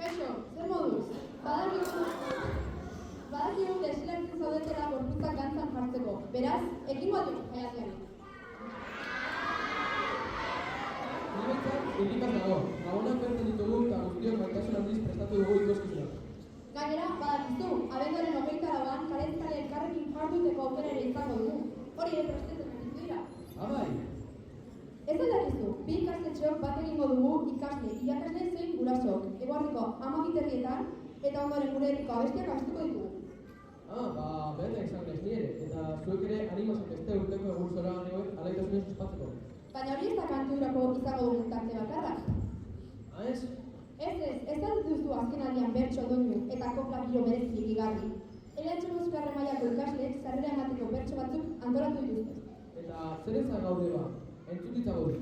Kaixo, zer moduz? Badakigu desilartzen zaudetela gorputzak dantzan jartzeko. Beraz, ekin batu jaiatzen. Niretzat, irrikaz dago. Gabonak bertzen ditugu eta guztiok baitasun handiz prestatu dugu ikuskizuna. Gainera, badakizu, abenduaren 24an karezkale elkarrekin jarduteko aukera ere izango dugu. Hori ere prestetzen ditu dira. Bai. Ez aldakizu, bi ikastetxeok bat egingo dugu ikasle, irakasle zein gurasook. Eguardiko 12:00 eta ondoren gure herriko abestiak abestuko ditugu. Benetan izan naiz ni ere, eta zuek ere animazen beste urteko egun zora hauek alaitasunez ospatzeko. Baina hori ez da kanturako izango dugun tarte bakarra. Ez? Ez duzu azkenaldian bertso doinu eta kopla giro berezirik igarri. Elatxo muskarre mailako ikasleek sarrera emateko bertso batzuk antolatu dituzte. Eta zer ezan gaude ba? Entzut ditzago dut.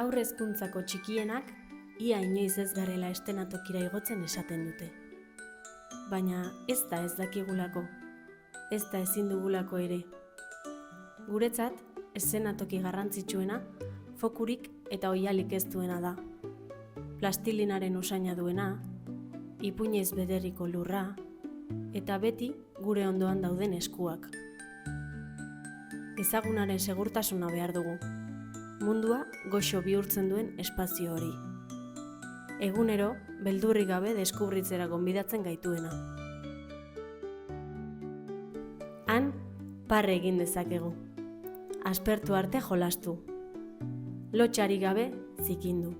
Haur hezkuntzako txikienak ia inoiz ez garela eszenatokira igotzen esaten dute. Baina ez da ez dakigulako, ez da ezin dugulako ere. Guretzat, eszenatoki garrantzitsuena, fokurik eta oihalik ez duena da. Plastilinaren usaina duena, ipuinez bederriko lurra, eta beti gure ondoan dauden eskuak. Ezagunaren segurtasuna behar dugu. Mundua goxo bihurtzen duen espazio hori. Egunero, beldurrik gabe deskubritzera gonbidatzen gaituena. Han, parre egin dezakegu. Aspertu arte jolastu. Lotxarik gabe zikindu.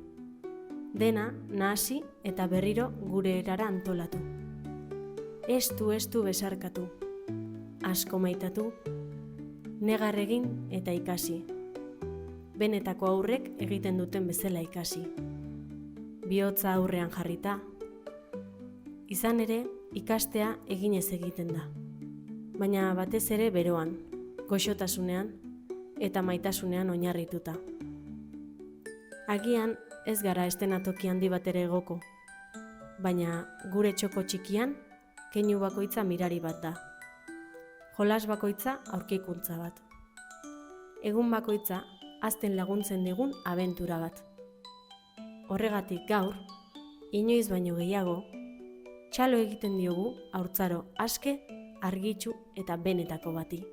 Dena, nahasi eta berriro gure erara antolatu. Estu besarkatu. Asko maitatu. Negar egin eta ikasi. Benetako aurrek egiten duten bezala ikasi. Bihotza aurrean jarrita. Izan ere, ikastea eginez egiten da. Baina batez ere beroan, goxotasunean eta maitasunean oinarrituta. Agian ez gara eszenatoki handi bat ere egoko, baina gure txoko txikian keinu bakoitza mirari bat da. Jolas bakoitza aurkikuntza bat. Egun bakoitza hazten laguntzen digun abentura bat. Horregatik gaur, inoiz baino gehiago, txalo egiten diogu haurtzaro aske, argitsu eta benetako bati.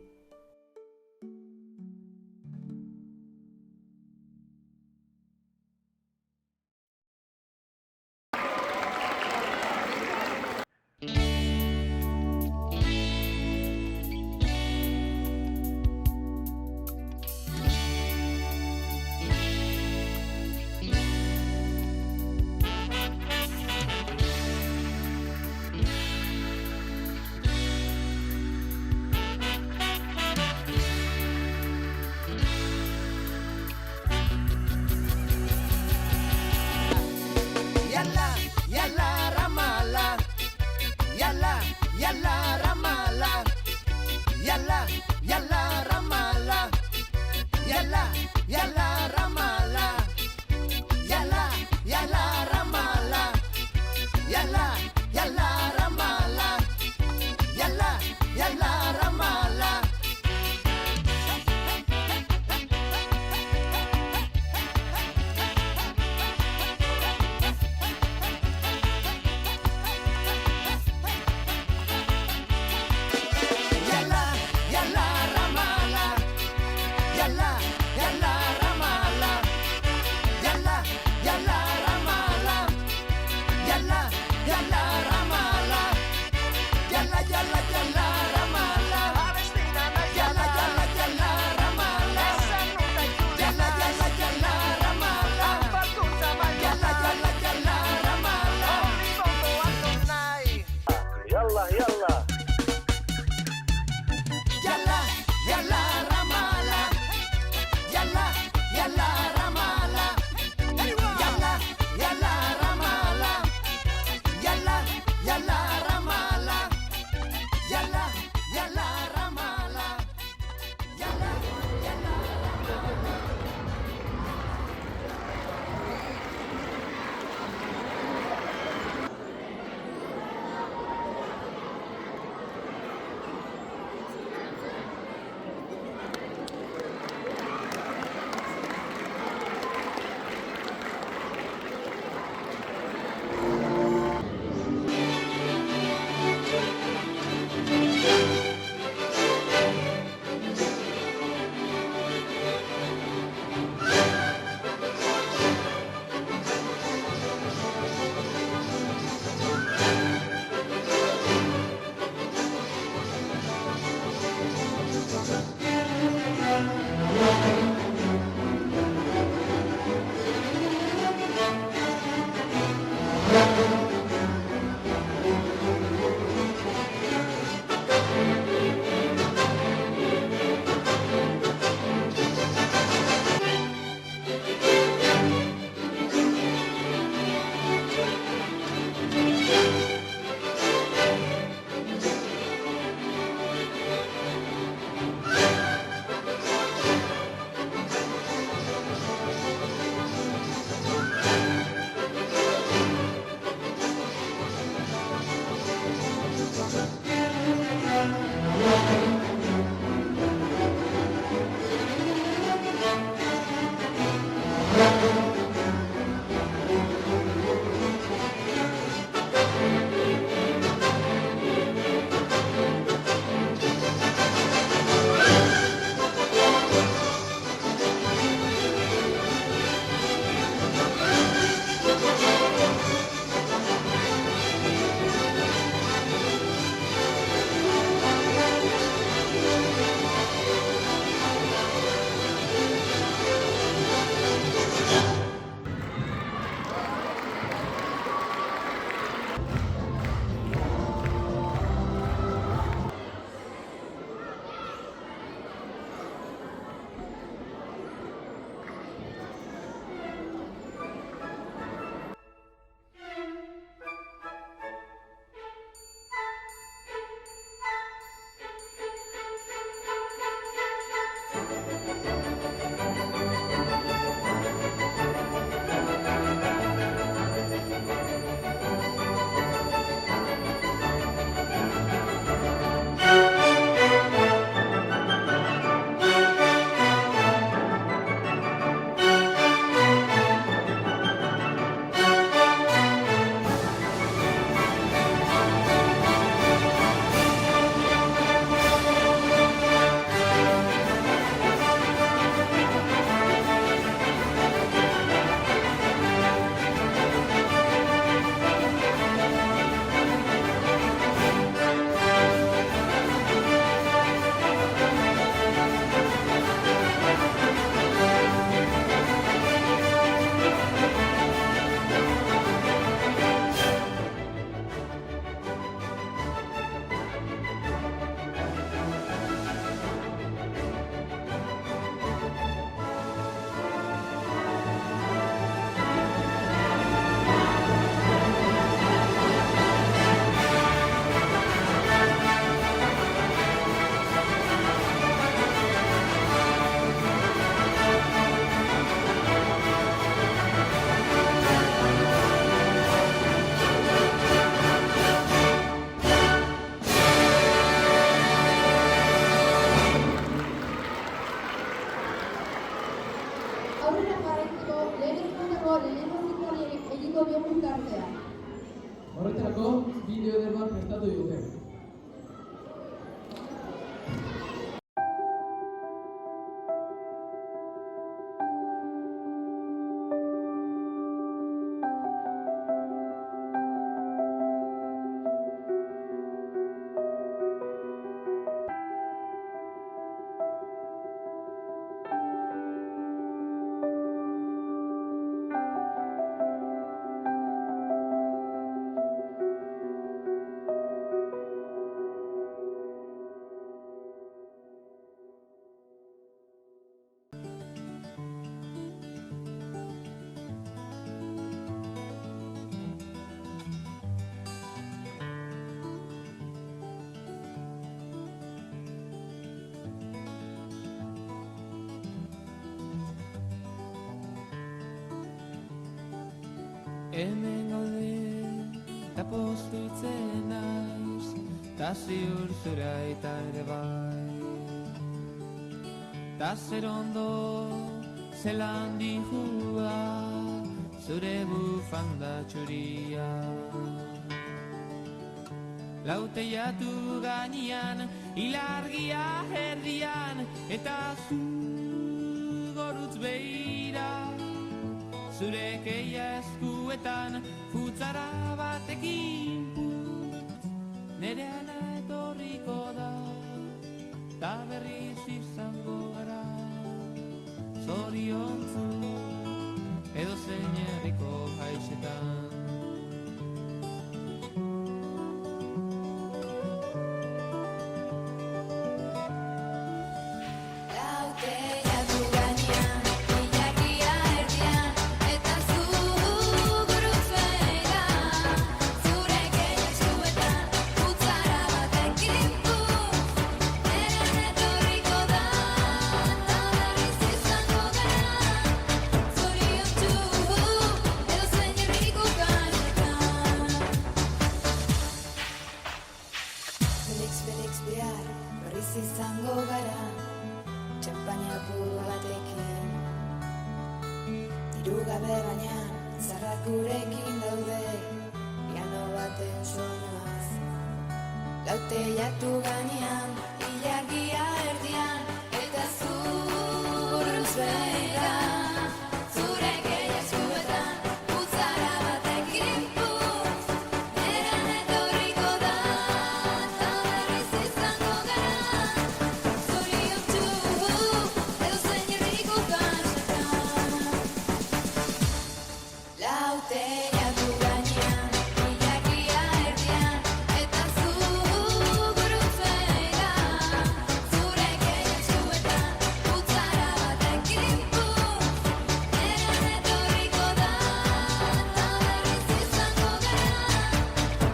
يلا يلا يلا يلا رمالة يلا يلا رمالة يلا يلا رمالة يلا يلا رمالة يلا يلا رمالة يلا يلا Aurrera jarraitzeko lehen ezkoneko lehenengo zikari egingo diogu tartea. Horretarako, bideo eder bat prestatu dute. Hemen gaude, eta postutzen naiz, ta ziur zura eta ere bai. Ta zer ondo, zelan dihua, zure bufanda txuria. Lauteiatu gainean, ilargia erdian, eta zu gorutz behira. Zure keia eskuetan, futzara batekin putz, nereana etorriko da, ta berriz izango gara. Zoriontzu, edo zein herriko haixetan. Izango gara, txampaina apur batekin. Diru gabe baina, zarrak gurekin daude, piano baten soinuaz. Lauteiatu gainean, ilargia erdian, eta zu buruz behira. Zure keia eskuetan, putzara batekin putz, nerean etorriko da, ta berriz izango gara. Lauteiatu gainean, ilargia erdian, eta zu buruz behira. Zure keia eskuetan, putzara batekin putz, nerean etorriko da, ta berriz izango gara.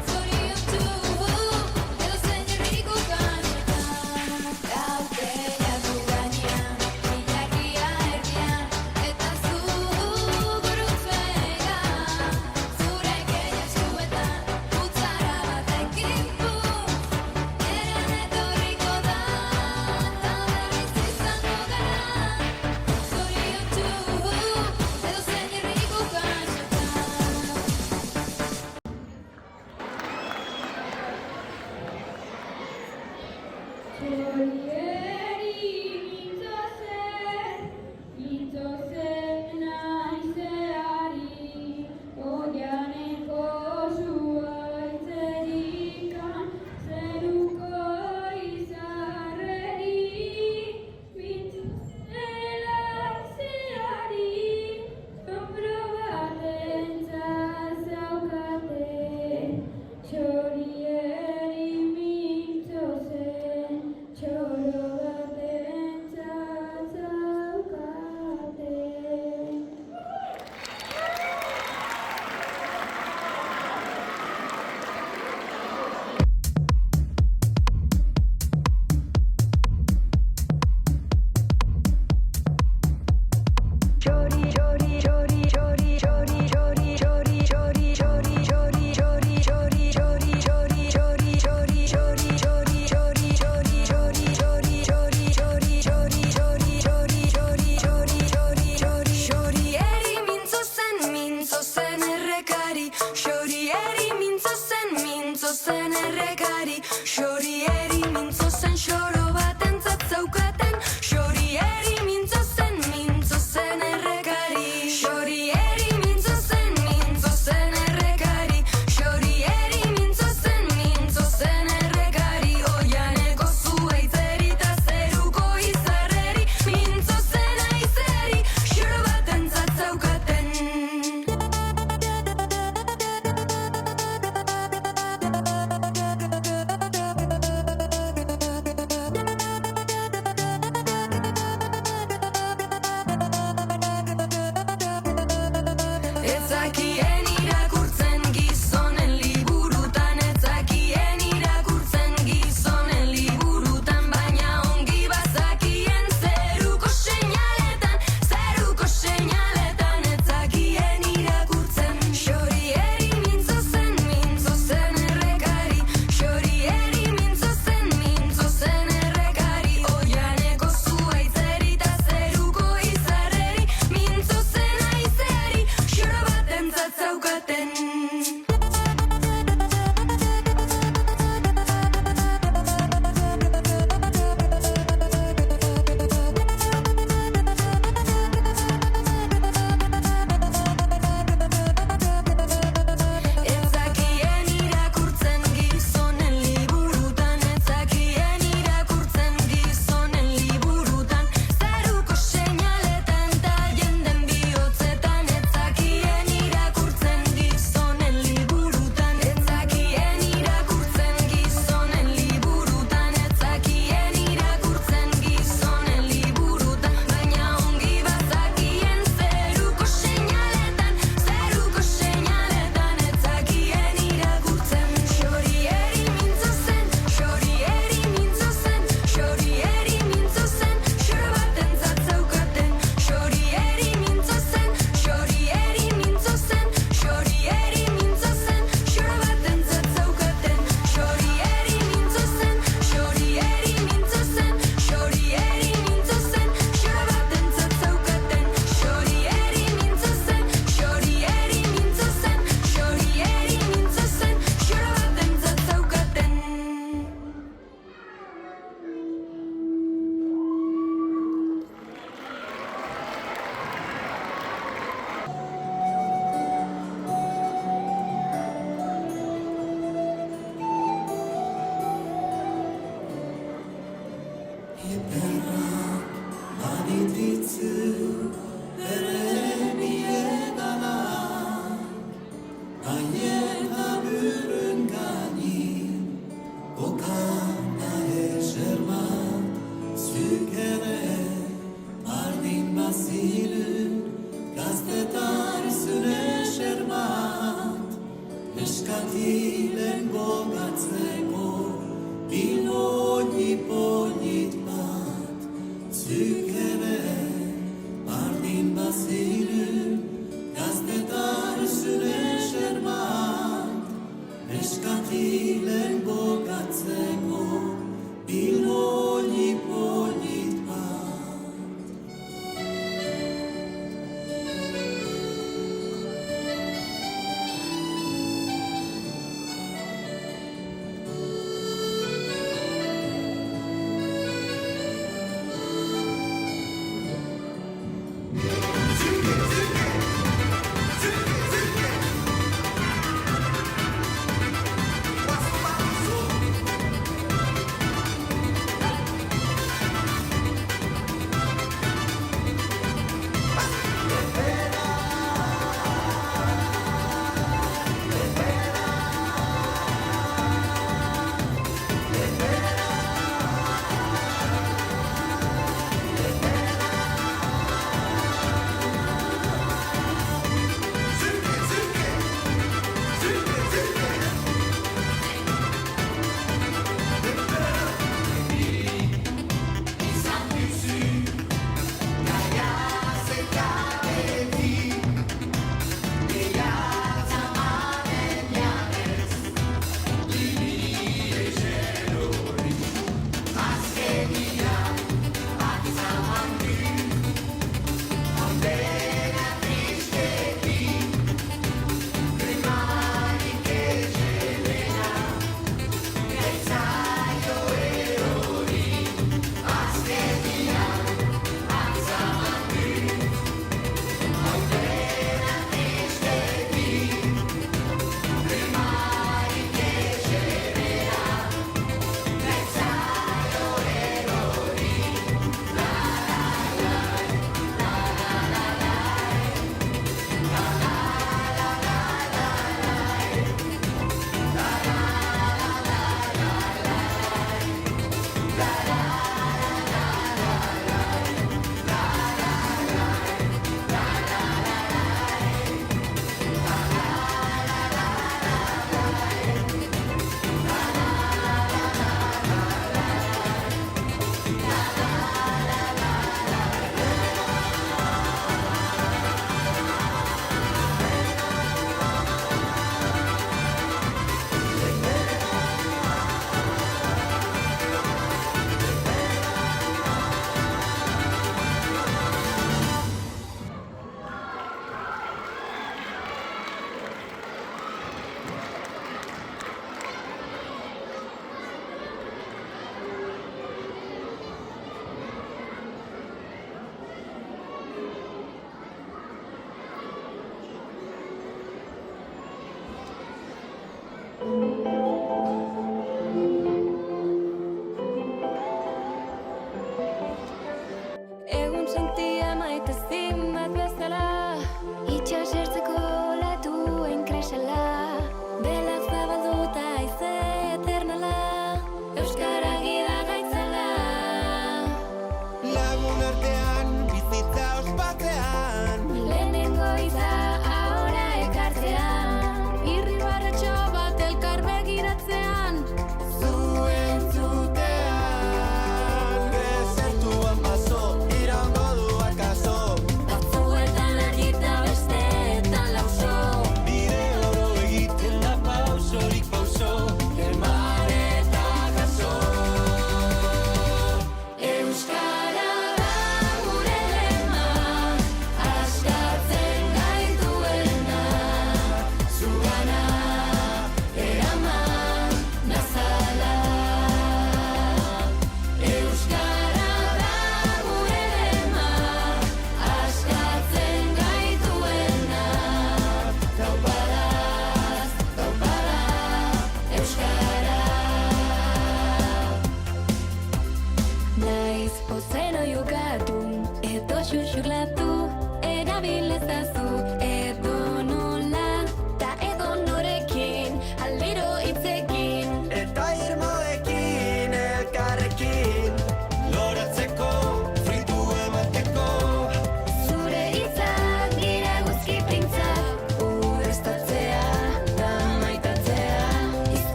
Zoriontu, edozein herriko kantxetan. Lauteiatu gainean, ilargia erdian, eta zu buruz behira. Zure keia eskuetan, putzara batekin putz, nerean etorriko da, ta berriz izango gara. Zoriontu, edozein herriko kantxetan. Itzozen naizeari, oianeko zuaitzerikan, zeruko izarreri, mintzozela zeari, sombro batentzat zaukate, txorieri mintzozen, txoro batentzat zaukate. Xorieri mintzozen errekari, xorieri mintzozen errekari, xorieri mintzozen xoro batentzat zaukaten, xorieri mintzozen errekari, xorieri mintzozen errekari, xorieri mintzozen errekari, oianeko zuaitzeri ta zeruko izarreri, mintzozen aizeri, xoro batentzat zaukaten.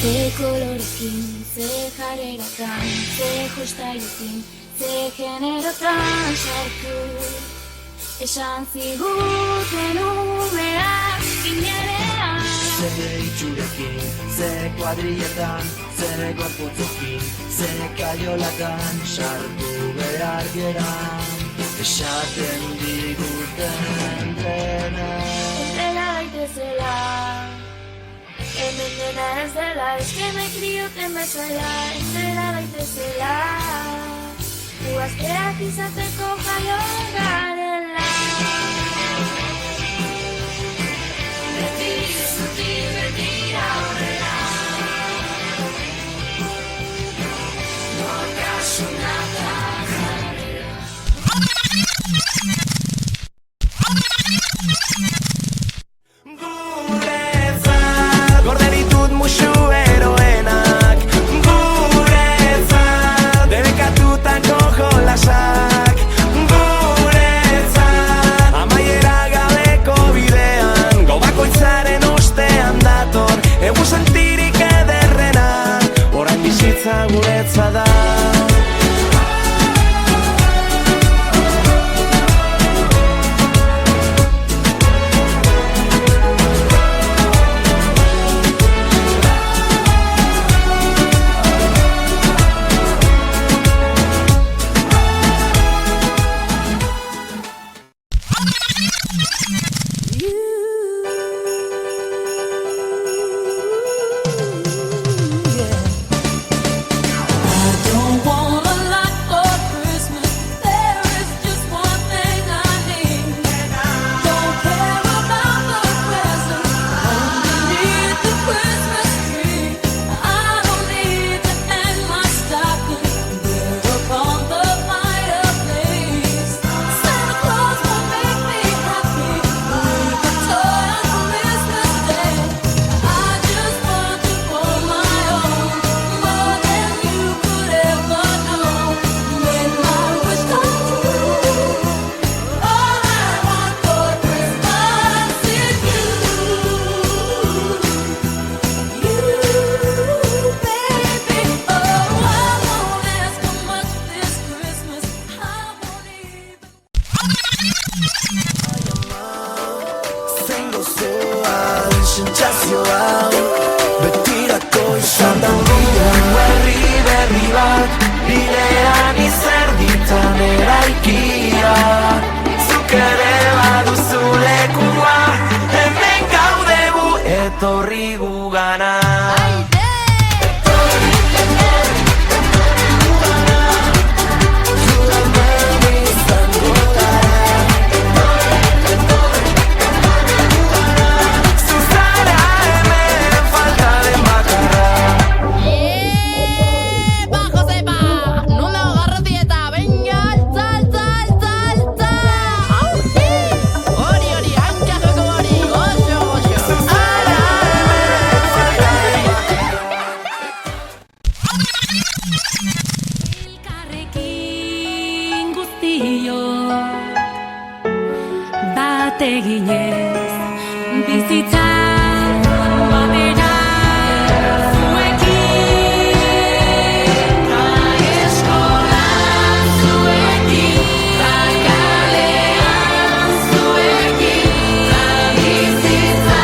Ze kolorekin, ze jarreratan, ze jostairekin, ze generotan sartu. Esan ziguten umeak ginean. Ze itxurekin, ze kuadrilletan, ze gorputzekin, ze kaiolatan sartu behar geran. Esaten diguten dena. Entera daitezela, hemen dena ez dela, eskemek dioten bezala. Entera daitezela, uazteak izateko jaio garela. Beti zutik betira horrela, nortasunak da jarrera. Guretzat gorde ditut musu eroenak, guretzat debekatutako jolasak, guretzat amaiera gabeko bidean, gau bakoitzaren ostean dator, egu sentirik ederrena, orain bizitza guretzat da. Don't want eginez, bizitza batera zuekin, ta eskolan zuekin, ta kalean zuekin, ta bizitza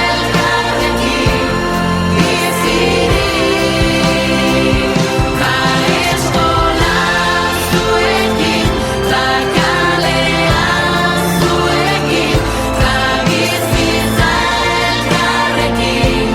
elkarrekin, bizirik, ta eskolan zuekin, ta kalean zuekin, ta bizitza elkarrekin,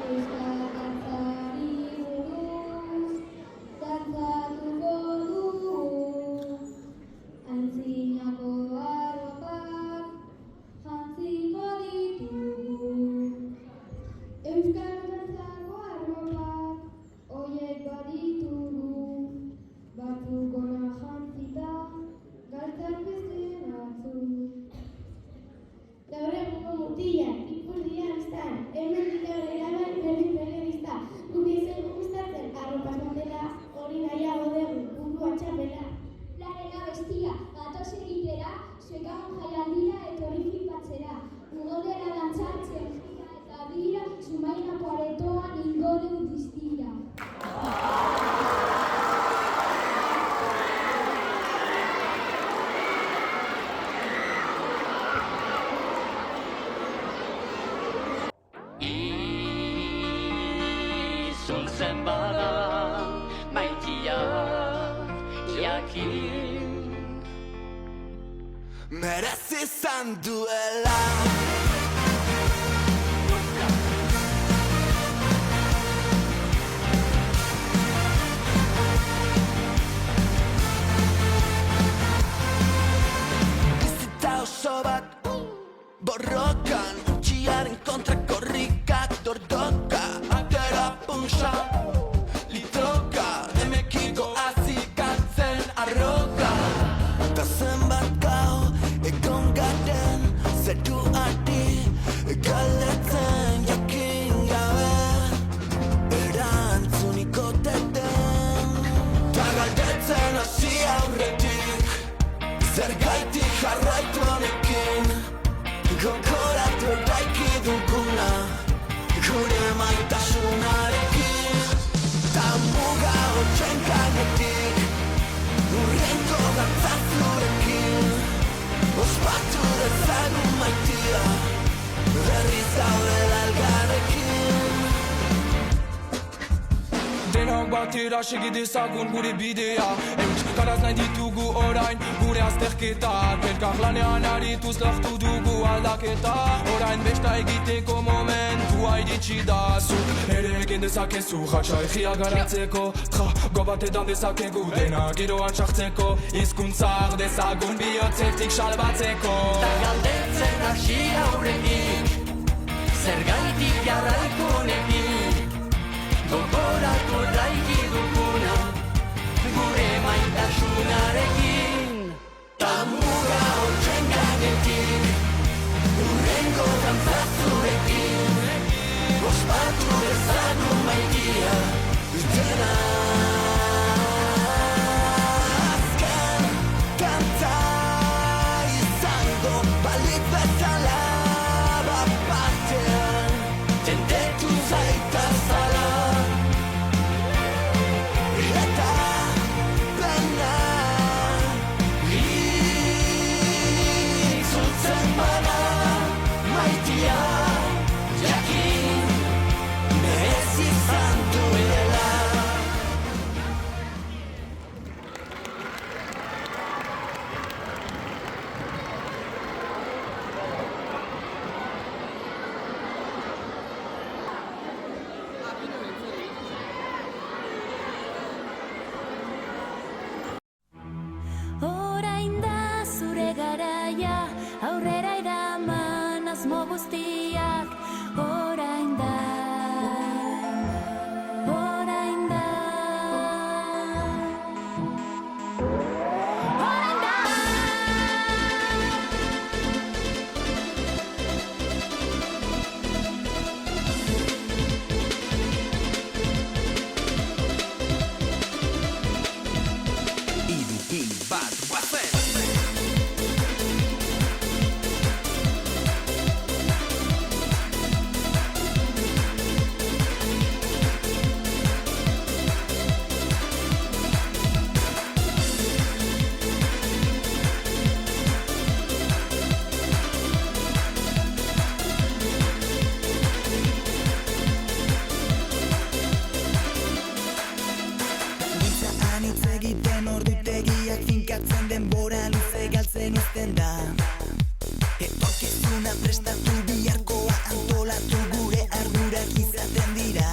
Euskal dantzari buruz dantzatuko dugu, antzinako arropak jantziko ditugu. Euskal dantzako arropak oiek baditugu, batzuk ona jantzita, galtzak beste batzuk. Gaur egungo mutilak, ipurdian estan, hemendik aurrera bai berdin-berdinista. Guk ez zaigu gustatzen, arropa esmotela, hori nahiago dugu, mundua txapela. Larena bestia, gatoz egitera, zuekagun jaialdira etorri flipatzera. Ugo dela dantzatzen, jika eta bira, zumainako aretoan ingo dugu diztira. Itzultzen bada maitia jakin, merezi izan duela. Bizitza oso bat borrokan, utxiaren kontra korrikak dordoka, atera punxa, litroka, emekiko azikatzen arroka. Ta zenbat gau egon garen, zeru arti galetzen jakin gabe, erantzuniko teten, ta galdetzen hasi aurretik, zergaitik jarraitu honekin, gogoratu eraiki duguna, gure maitasunarekin, ta muga hotxen gainetik, urrengo dantzazurekin, ospatu dezagun maitia, berriz gaudela elgarrekin. Denok batera segi dezagun gure bidea, euskaraz nahi ditugu orain gure azterketak, elkar lanean arituz lortu dugu aldaketa, orain besta egiteko momentua iritsi da. Zuk ere egin dezakezu jatsa egia garatzeko, trago batetan dezakegu dena giroan sartzeko, hizkuntzar dezagun bihotzetik salbatzeko. ta galdetzen hasi aurretik, zergaitik jarraitu honekin, gogoratu eraiki duguna, gure maitasunarekin, ta muga hotxen gainetik, urrengo dantzazurekin, ospatu dezagun maitia, dena. Azken kanta izango balitz bezala, bat batean tendetu zaitazala, eta pena itzultzen bada maitia jakin, merezi izan duela. Orain da zure garaia, aurrera eraman asmo guztiak, orain da bukatzen denbora luze galtzen uzten da. Etorkizuna prestatu biharkoa antolatu gure ardurak izaten dira.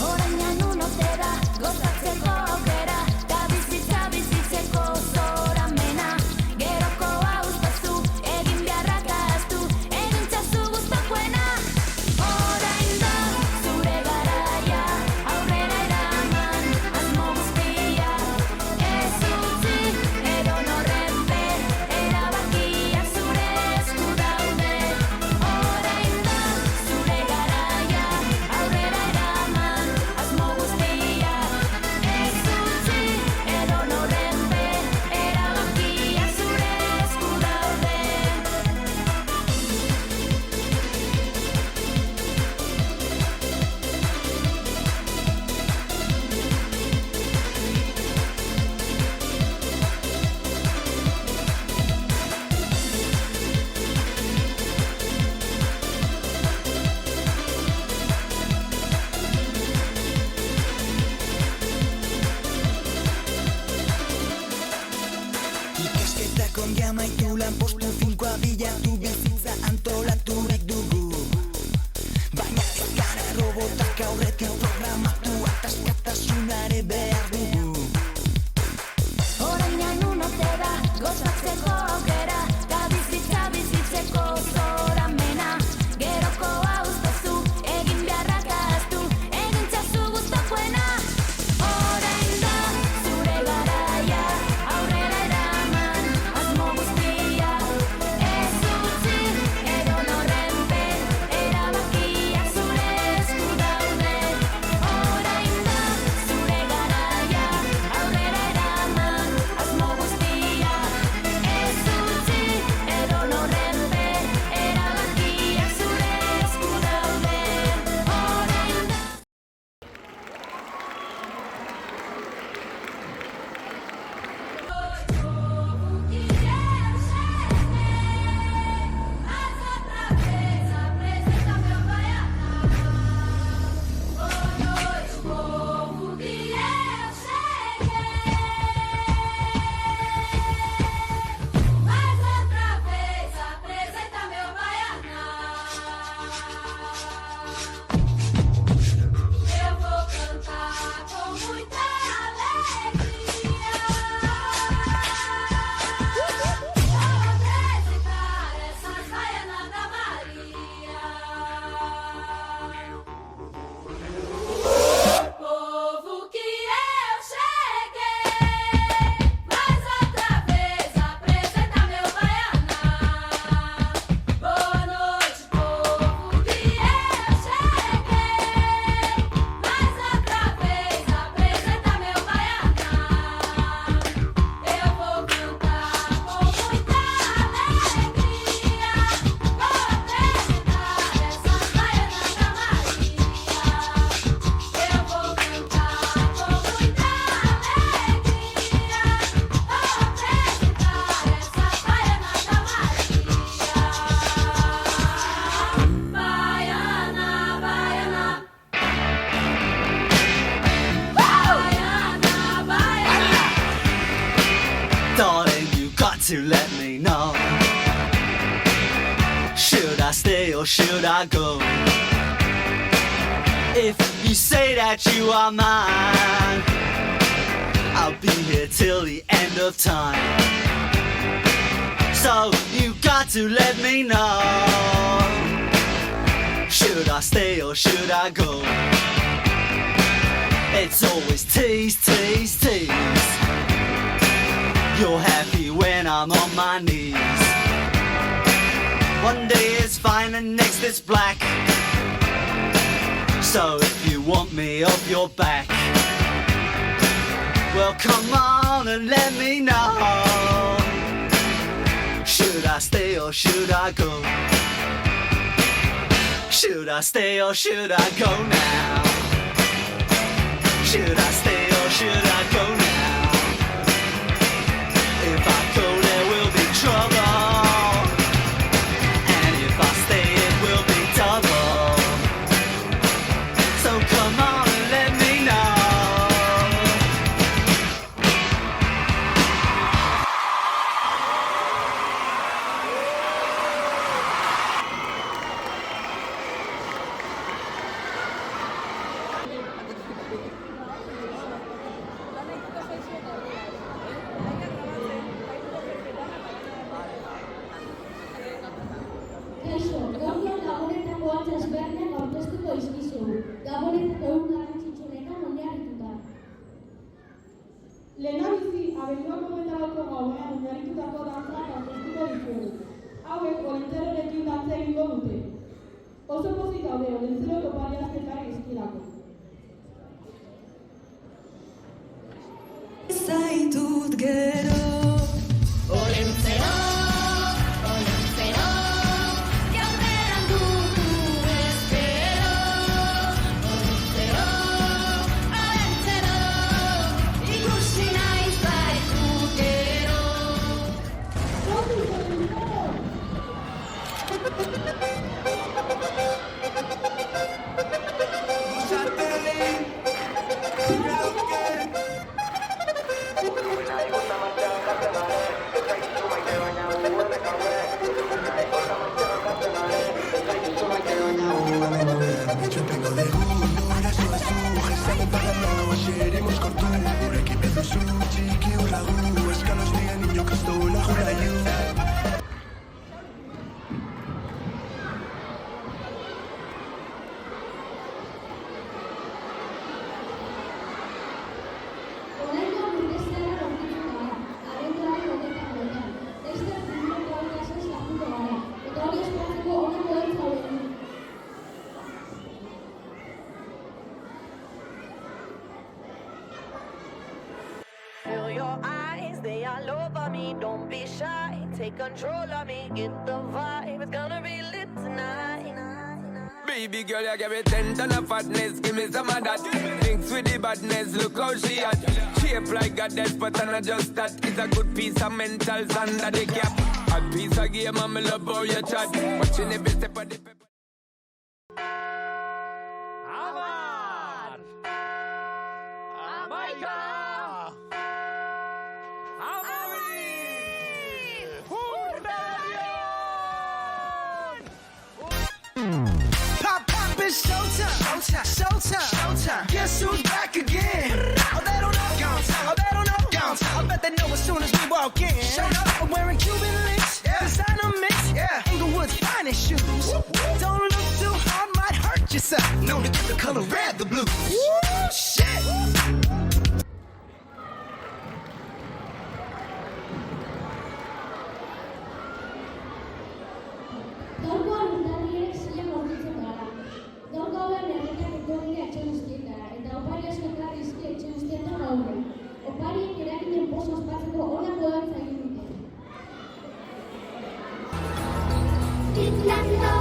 Oraina nun ote da, gozatzeko aukera, ta bizitza bizitzeko zoramena. Gerokoa uztazu, egin beharrak ahaztu, egin txazu guztakoena. Orain da, zure garaia, aurrera eraman, asmo guztia. Ez utzi, edonorrenpe, erabakiak zure esku daude. Orain da, zure garaia, aurrera eraman, asmo guztia. Ez utzi, edonorrenpe, erabakiak zure esku daude. Ikasketak ongi amaitu lanpostu finkoa bilatu bizitza antolaturik dugu. Baina ez gara robotak aurretik programatu ataskatasunare behar dugu. Oraina nun ote da, gozatzeko aukera, ta bizitza bizitzeko zoramena. Gerokoa uztazu, egin beharrak ahaztu, egin txazu guztakoena. Orain da, zure garaia, aurrera eraman, asmo guztia. Ez utzi, edonorrenpe, erabakiak zure esku daude. Orain da, zure garaia, aurrera eraman, asmo guztia. Ez utzi, edonorrenpe, erabakiak zure esku daude. Orain da. Eu vou cantar com muita alegria. Vou apresentar essas baianas da Maria. Povo que eu cheguei, mais outra vez apresentar meu baiana. Boa noite, povo que eu cheguei, mais outra vez apresentar meu baiana. Eu vou cantar com muita alegria, vou apresentar essas baianas da Maria. Eu vou cantar com muita alegria, vou apresentar essas baianas da Maria. Baiana, baiana, baiana, baiana. Darling, you got to let me know. Should I stay or should I go? If you say that you are mine, I'll be here till the end of time. So you got to let me know. Should I stay or should I go? It's always tease, tease, tease. You're happy when I'm on my knees. One day it's fine and next it's black. So if you want me off your back, well come on and let me know. Should I stay or should I go? Should I stay or should I go now? Should I stay or should I go now? If I go there will be trouble, and if I stay it will be double. So come on and let me know. Lehendabizi, abenduako 24ko gauean oinarritutako dantzak aurkeztuko ditugu. Hauek olentzerorekin dantza egingo dute. Oso pozik gaude olentzeroko opariak ekarri dizkilako. Zaitut gero Olentzero, olentzero, gaurrean dugu espero. Olentzero, olentzero, ikusi nahi zaitut gero. Oraingo urtezean aurkitu gara, abenduaren 24an. Laster primero klasez sartuko gara, eta hori esperatzeko honako dantza hauek. Feel your eyes, they all over me. Don't be shy, take control of me. Get the vibe, it's gonna be lit tonight. Baby girl, you give me 10 ton of fatness, give me some of that. Mix with the badness, look how she at. Shape like a death, but I'm not just that. It's a good piece of mentals under the cap. A piece of game, I'm love how you chat. Watching every step of the pepper. It's showtime, showtime, showtime. Guess who's back again? Oh, they don't know. Oh, they don't know. I bet they know as soon as we walk in. I'm wearing Cuban links, designer mix, Inglewood's finest shoes. Don't look too hard, might hurt yourself. Known to get the color red, the blues. Woo, shit. Gaurkoan urtarriek zilean aurkitzen gara. Gaur gauean herriak etorria etxe guztietara, eta opari asko ekarri dizkie etxe guztietan gaude. Opariek eraginen poza ospatzeko honako dantza egin dute. Titlando,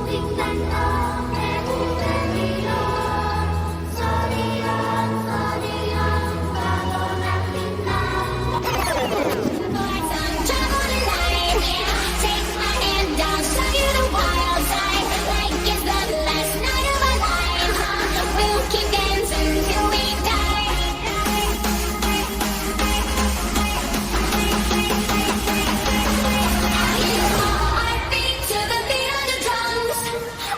titlando, egurreriro, zorion, zorion, bagonak titlando. Trouble in life, take my hand down, show you the wild side, like it's the last night of our life. We'll keep dancing till we die. Heartbeat to the beat of the drums.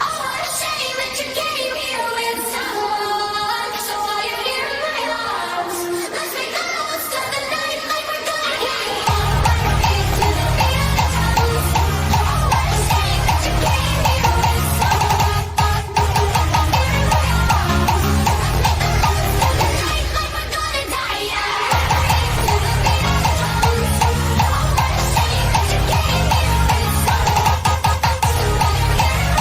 Oh, what a shame that you came here with someone. So while you're here in my arms, let's make the most of the night like we're gonna get it. Heartbeat to the beat of the drums. Oh, what a shame that you came here with someone. So while you're here in my arms, let's make the most of the night like we're gonna die. Heartbeat to the beat of the drums. Oh, what a shame that you came here with someone. So while you're here in my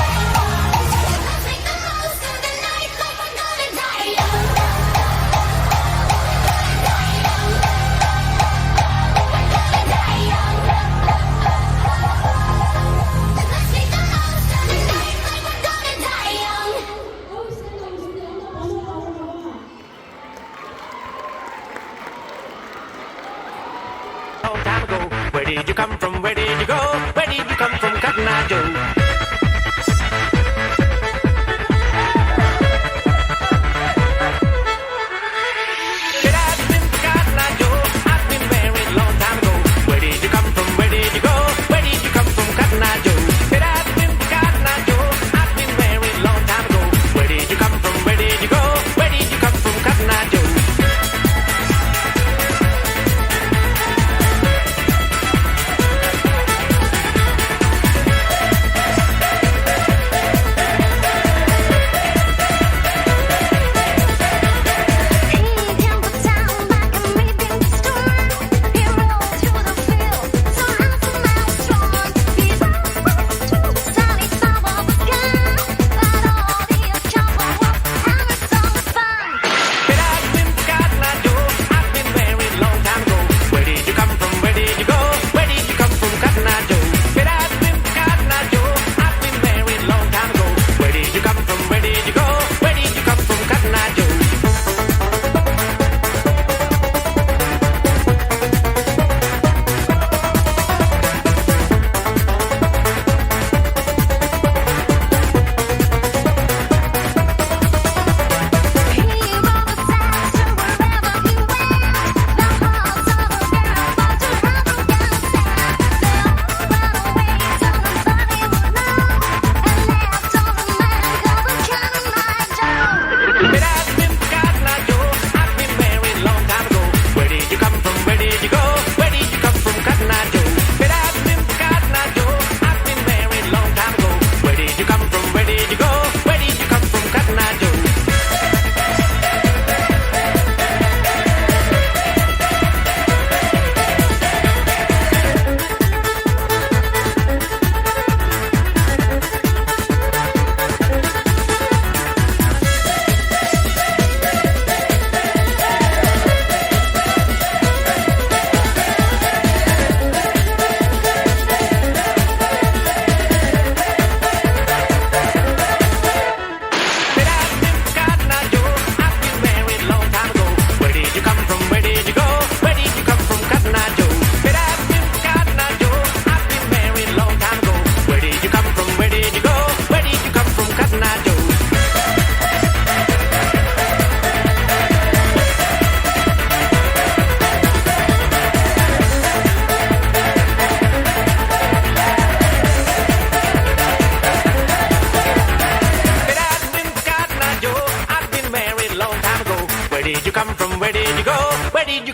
arms, let's make the most of the night like we're gonna die young. We're gonna die young. We're gonna die young. Let's make the most of the night like we're gonna die young. Hau izan da guztia, ondo pasatu gabona. Long time ago, where did you come from? Where did you go? Where did you come from, Cotton Eye Joe? Get out of here, Cotton Eye Joe. I've been married long time ago. Where did you come from? Where did you go? Where did you come from, Cotton Eye Joe? Get out of here, Cotton Eye Joe. I've been married long time ago. Where did you come from? Where did you go? Where did you come from, Cotton Eye Joe?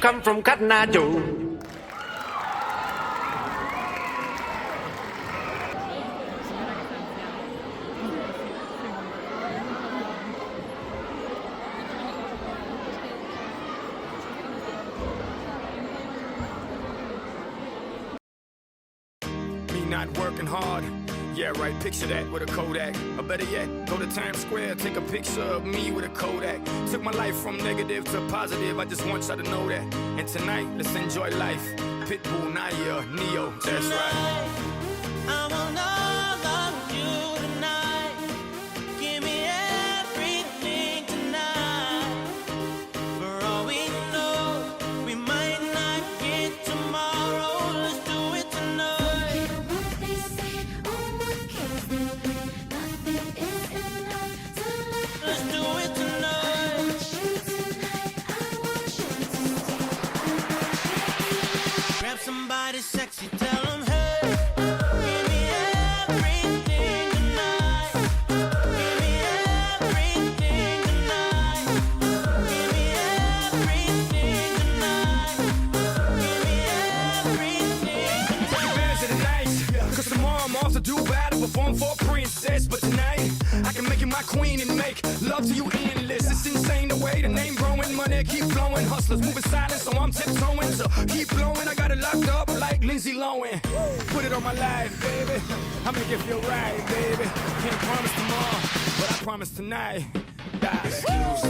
come from Cotton Eye Joe? Me not working hard. Yeah, right, picture that with a Kodak. Or better yet, go to Times Square, take a picture of me with a Kodak. Took my life from negative to positive, I just want y'all to know that. And tonight, let's enjoy life. Pitbull, Naya, Neo, that's right. I want all of you tonight. Give me everything tonight. For all we know, we might not get tomorrow. Let's do it tonight. Let's do it tonight. Grab somebody sexy, tell them, hey, give me everything tonight. Give me everything tonight. Give me everything tonight. Give me everything Take advantage of the night, cause tomorrow I'm off to do battle, perform for a princess. But tonight, I can make you my queen and make love to you endless. It's insane the way the name growing, money keep flowing. Hustlers moving silent, so I'm tiptoeing. So keep blowing, I got it locked up like Lindsay Lohan. Put it on my life, baby. I'm gonna give you a ride, baby. Can't promise tomorrow, but I promise tonight. Excuse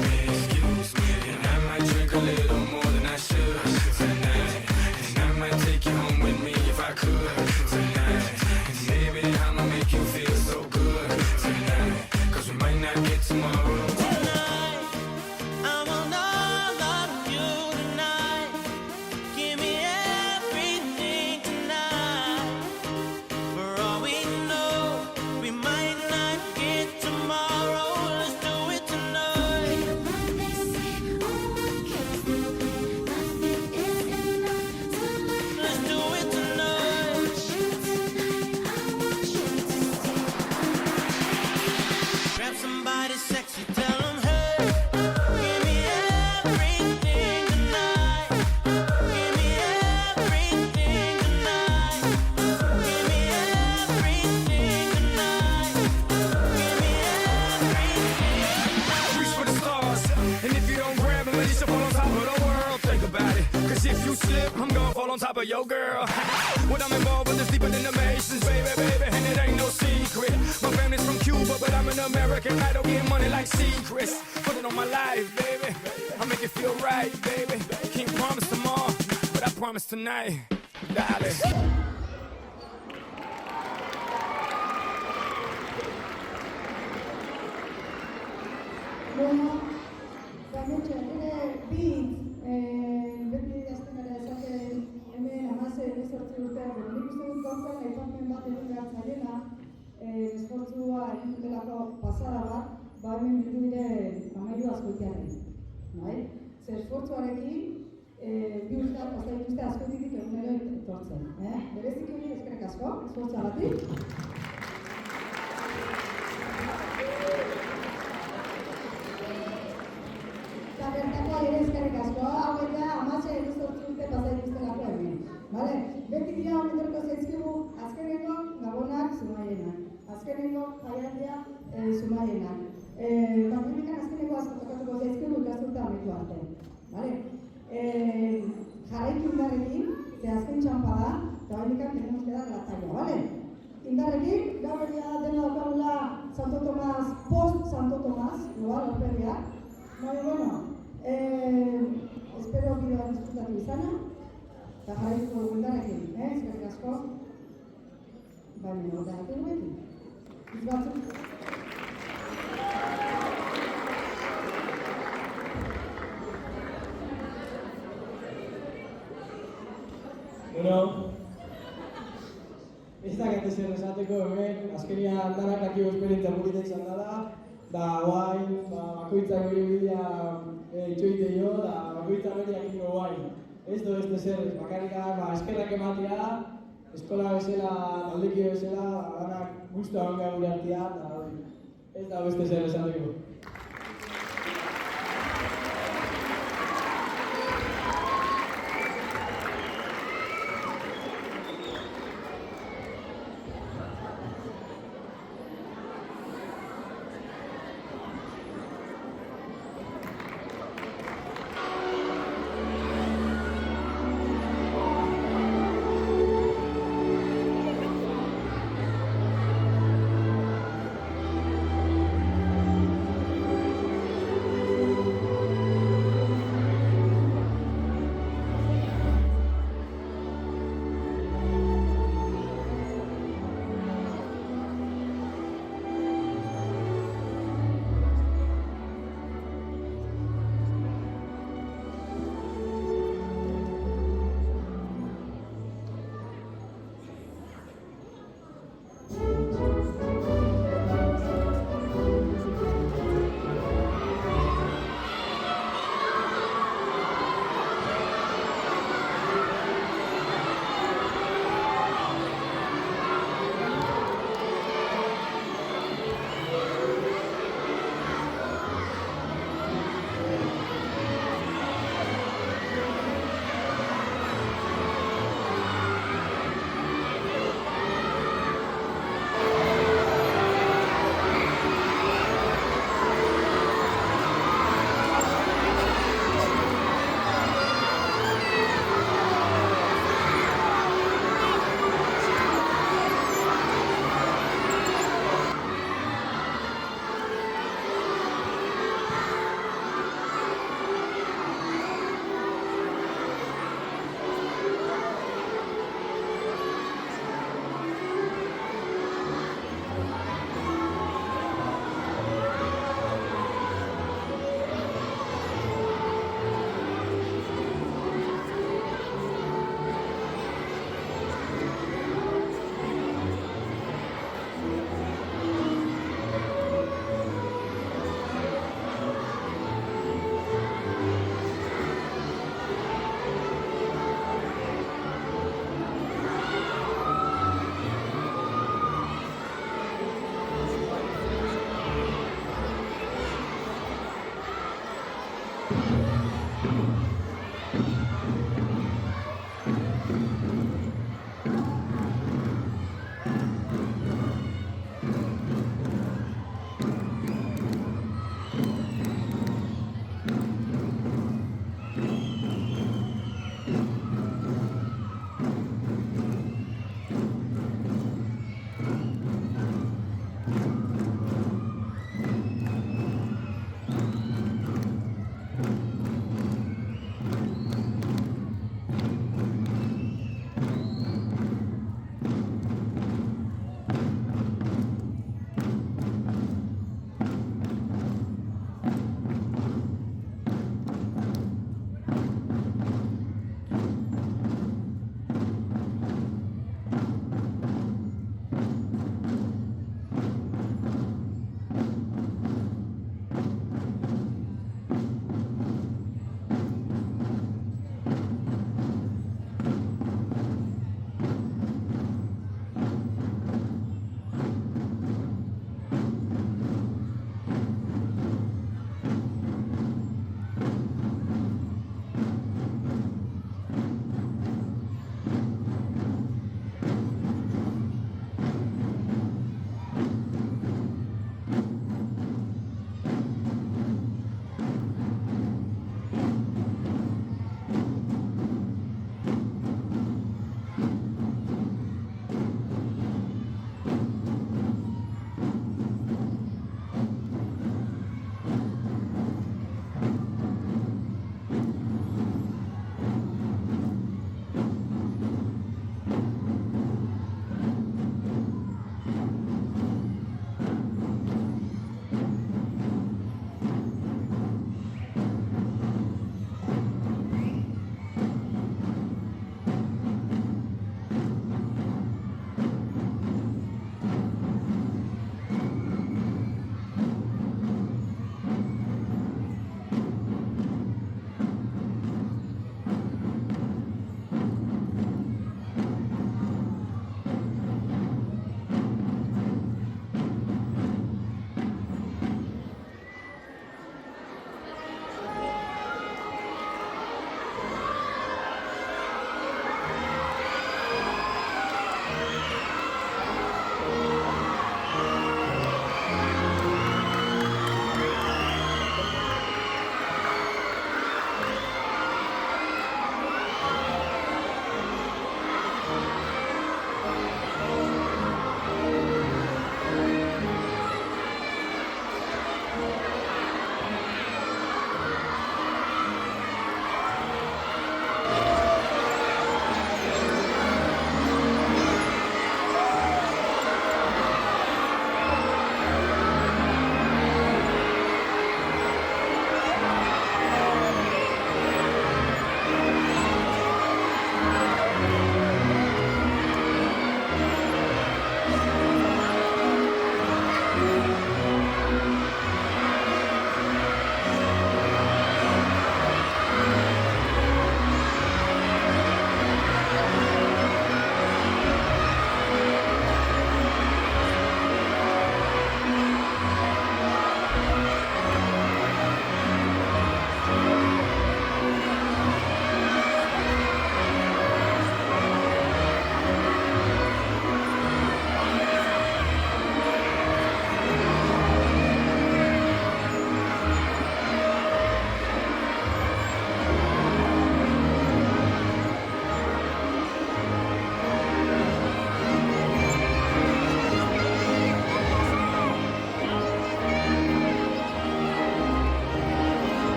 me, and I might drink a little more than I should tonight. And I might take you home with me if I could tonight. And maybe I'ma make you feel so good tonight. Cause we might not get tomorrow. tonight. I want all of you tonight. Give me everything tonight. For all we know, we might not get tomorrow. Let's do it tonight. Let's do it tonight. Grab somebody sexy, tell them, hey, give me everything tonight. Give me everything tonight. Give me everything tonight. Give me everything. Reach for the stars, and if you don't grab them, at least you fall on top of the world. Think about it, cause if you slip, I'm gonna fall on top of your girl. What I'm involved with is deeper than the Masons, baby, and it ain't no secret. My family's from Cuba, but I'm an American. I don't get money like secrets. Put it on my life, baby. I make it feel right, baby. Can't promise tomorrow, but I promise tonight, darling. Bueno, gainotxe, ere bit, beti idazten gara esaten hemen 16-18 urteak, nik uste dut gaurkoan aipamen bat egin behar zaiela, esfortzua egin dutelako pasada bat, ba hemen bildu diren 13 azkoitiarren, bai? Ze esfortzuarekin, bi urteak pasa dituzte azkoititik egunero etortzen, Bereziki hori eskerrik asko, esfortzuagatik. Eta bertako ere eskerrik asko, hau eta 16-18 urte pasa dituztelako hemen, bale? Beti dira honetarko zaizkigu azkeneko gabonak Zumaienak, azkeneko jaialdia Zumaienak. Baina azkeneko asko tokatuko zaizkigu ikasturte amaitu arte, bale? Jarraitu indarrekin, ze azken txampa da, eta bainikan tenemos que dar la talla, bale? Indarrekin, gaur egia dena daukagula Santo Tomas, post Santo Tomas, igual, horperiak. Baina, bueno, espero bideoa disfrutatu izana, eta jarraituko dugu indarrekin, eskerrik asko. Baina, horregatik guekin. Hitz batzuk. Bueno, ez dakate zer esateko hemen, azkenian danak dakigu esperientzia polita izan dela, da guain, bakoitzak hori bidea itxoite jo, da bakoitzak hori jakiko guain. Ez do beste zer, bakarrikak eskerrak ematea, eskola bezala, taldekio bezala, danak guztua honga gure artean, da hori. Ez da beste zer esateko.